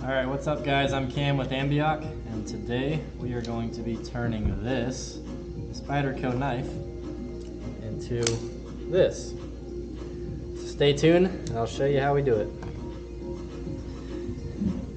Alright, what's up guys? I'm Cam with Ambioc, and today we are going to be turning this Spyderco knife into this. So stay tuned and I'll show you how we do it.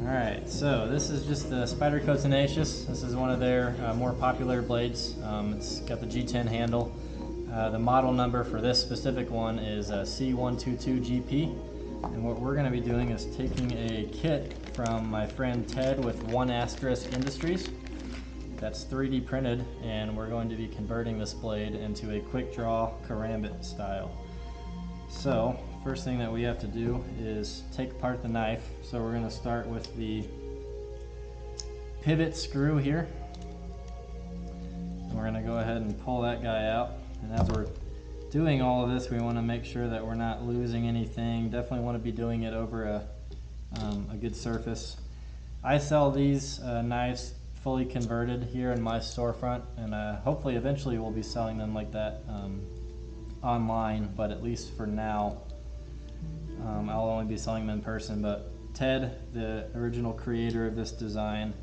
Alright, so this is just the Spyderco Tenacious. This is one of their more popular blades. It's got the G10 handle. The model number for this specific one is C122GP. And what we're going to be doing is taking a kit from my friend Ted with 1 Industries that's 3D printed, and we're going to be converting this blade into a quick draw karambit style. So first thing that we have to do is take apart the knife. So we're going to start with the pivot screw here, and we're going to go ahead and pull that guy out. And as we're doing all of this, we want to make sure that we're not losing anything. Definitely want to be doing it over a good surface. I sell these knives fully converted here in my storefront, and hopefully eventually we'll be selling them like that online, but at least for now I'll only be selling them in person. But Ted, the original creator of this design,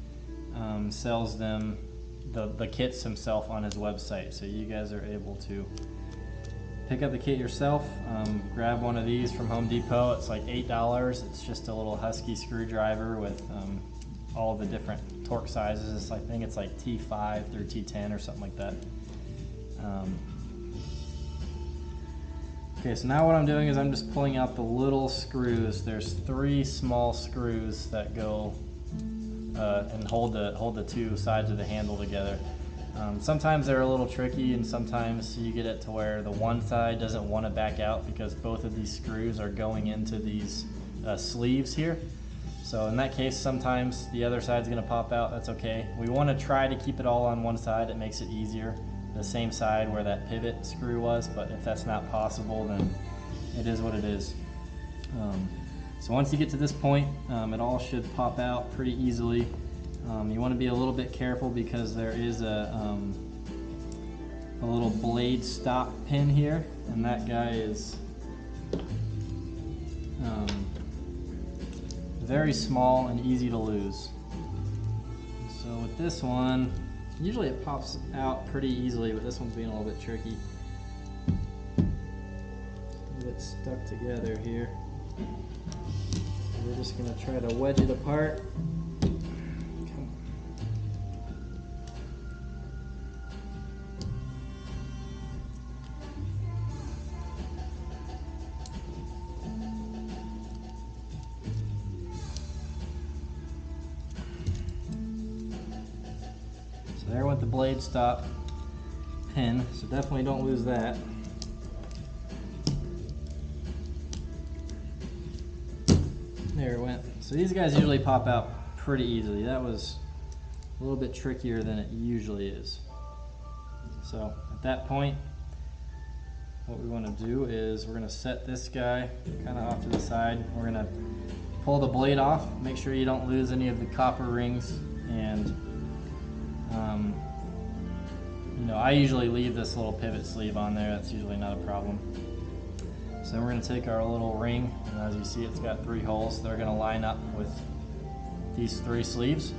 sells them, the kits himself, on his website, so you guys are able to pick up the kit yourself. Grab one of these from Home Depot. It's like $8. It's just a little husky screwdriver with all the different torque sizes. I think it's like T5 through T10 or something like that. Okay, so now what I'm doing is I'm just pulling out the little screws. There's 3 small screws that go and hold the 2 sides of the handle together. Sometimes they're a little tricky, and sometimes you get it to where the one side doesn't want to back out because both of these screws are going into these sleeves here. So in that case, sometimes the other side's going to pop out. That's okay. We want to try to keep it all on one side. It makes it easier, the same side where that pivot screw was, but if that's not possible, then it is what it is. So once you get to this point, it all should pop out pretty easily. You want to be a little bit careful because there is a little blade stop pin here, and that guy is very small and easy to lose. So with this one, usually it pops out pretty easily, but this one's being a little bit tricky. A little bit stuck together here. So we're just going to try to wedge it apart. So there went the blade stop pin, so definitely don't lose that. There it went. So these guys usually pop out pretty easily. That was a little bit trickier than it usually is. So at that point, what we want to do is we're going to set this guy kind of off to the side. We're going to pull the blade off, make sure you don't lose any of the copper rings, and you know, I usually leave this little pivot sleeve on there. That's usually not a problem. So then we're going to take our little ring, and as you see, it's got 3 holes. They're going to line up with these 3 sleeves,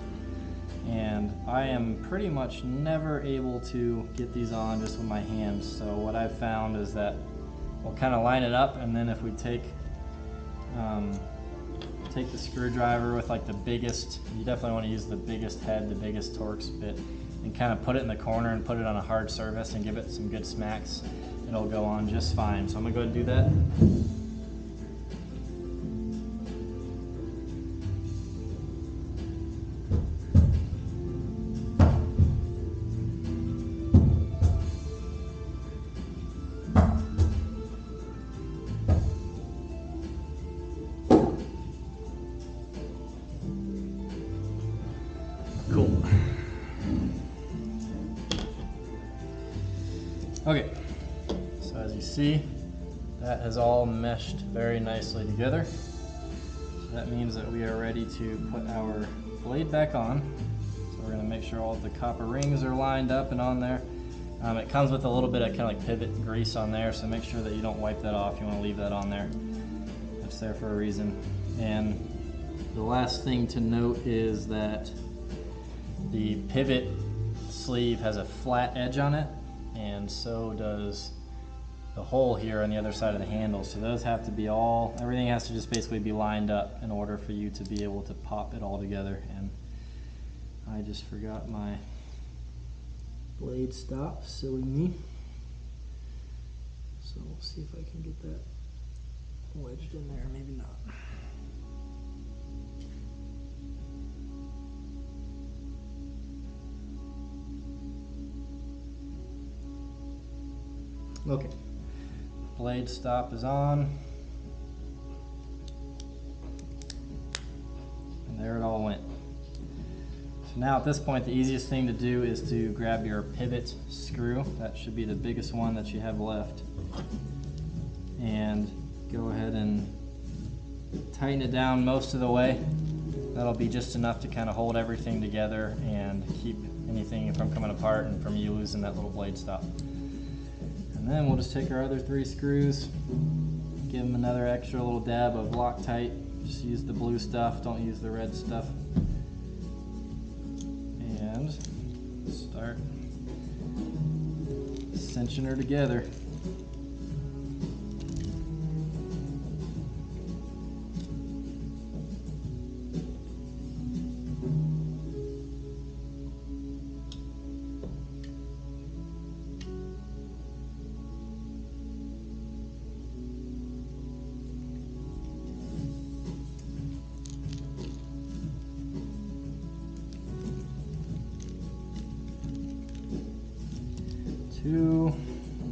and I am pretty much never able to get these on just with my hands. So what I've found is that we'll kind of line it up, and then if we take the screwdriver with like the biggest, you definitely want to use the biggest head, the biggest Torx bit, and kind of put it in the corner and put it on a hard surface and give it some good smacks. It'll go on just fine. So I'm gonna go ahead and do that. Cool. Okay, so as you see, that has all meshed very nicely together. So that means that we are ready to put our blade back on. So we're going to make sure all of the copper rings are lined up and on there. It comes with a little bit of kind of like pivot grease on there, so make sure that you don't wipe that off. You want to leave that on there. It's there for a reason. And The last thing to note is that the pivot sleeve has a flat edge on it, and so does the hole here on the other side of the handle. So those have to be everything has to just basically be lined up in order for you to be able to pop it all together. And I just forgot my blade stop, silly me. So we'll see if I can get that wedged in there, maybe not. Okay, blade stop is on, and there it all went. So now at this point, the easiest thing to do is to grab your pivot screw. That should be the biggest one that you have left, and go ahead and tighten it down most of the way. That'll be just enough to kind of hold everything together and keep anything from coming apart and from you losing that little blade stop. And then we'll just take our other 3 screws, give them another extra little dab of Loctite. Just use the blue stuff, don't use the red stuff. And start cinching her together.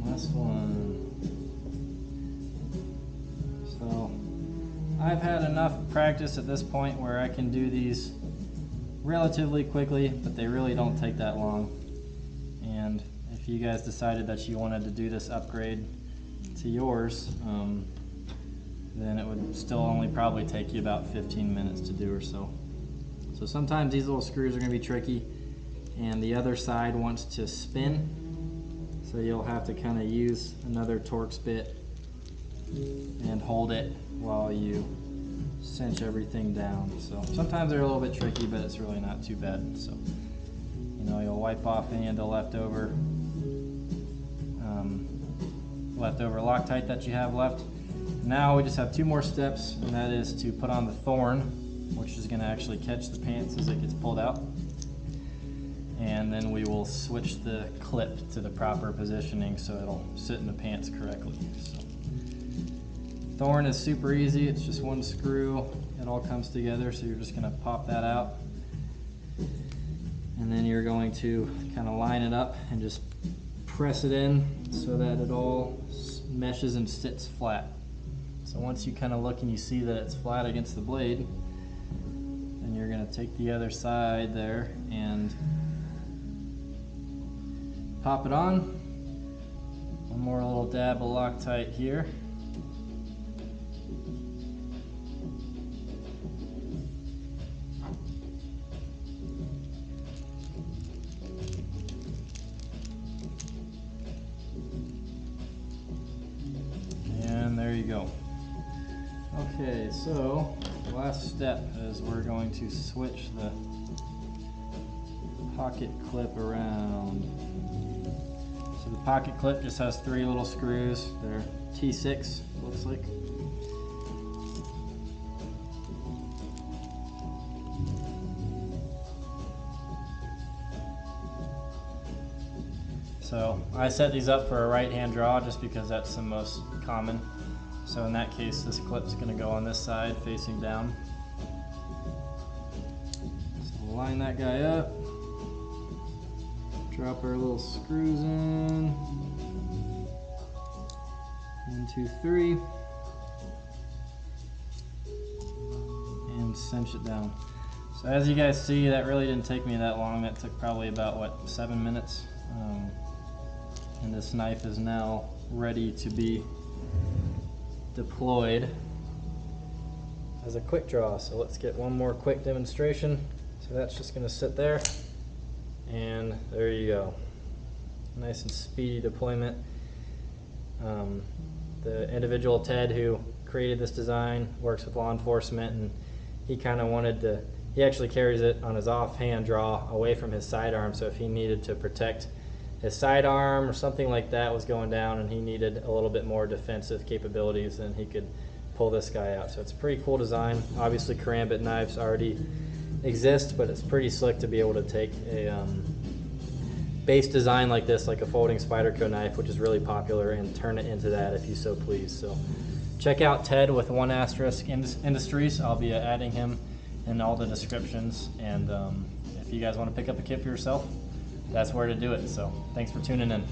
Last one. So I've had enough practice at this point where I can do these relatively quickly, but they really don't take that long. And if you guys decided that you wanted to do this upgrade to yours, then it would still only probably take you about 15 minutes to do or so. So sometimes these little screws are going to be tricky, and the other side wants to spin. So you'll have to kind of use another Torx bit and hold it while you cinch everything down. So sometimes they're a little bit tricky, but it's really not too bad. So, you know, you'll wipe off any of the leftover Loctite that you have left. Now we just have 2 more steps, and that is to put on the thorn, which is going to actually catch the pants as it gets pulled out. And then we will switch the clip to the proper positioning so it'll sit in the pants correctly. So, thorn is super easy, it's just 1 screw, it all comes together, so you're just going to pop that out. And then you're going to kind of line it up and just press it in so that it all meshes and sits flat. So once you kind of look and you see that it's flat against the blade, then you're going to take the other side there and pop it on. 1 more little dab of Loctite here. And there you go. Okay, so last step is we're going to switch the pocket clip around. So the pocket clip just has 3 little screws. They're T6, looks like. So I set these up for a right-hand draw just because that's the most common. So in that case, this clip's going to go on this side facing down. So we'll line that guy up. Drop our little screws in. 1, 2, 3. And cinch it down. So as you guys see, that really didn't take me that long. That took probably about, what, 7 minutes? And this knife is now ready to be deployed as a quick draw. So let's get 1 more quick demonstration. So that's just going to sit there, and there you go. Nice and speedy deployment. The individual Ted who created this design works with law enforcement, and he kind of wanted to, he actually carries it on his offhand draw away from his sidearm, so if he needed to protect his sidearm or something like that was going down and he needed a little bit more defensive capabilities, then he could pull this guy out. So it's a pretty cool design. Obviously karambit knives already exist, but it's pretty slick to be able to take a base design like this, like a folding Spyderco knife, which is really popular, and turn it into that if you so please. So check out Ted with 1 Industries. I'll be adding him in all the descriptions, and if you guys want to pick up a kit for yourself, that's where to do it. So thanks for tuning in.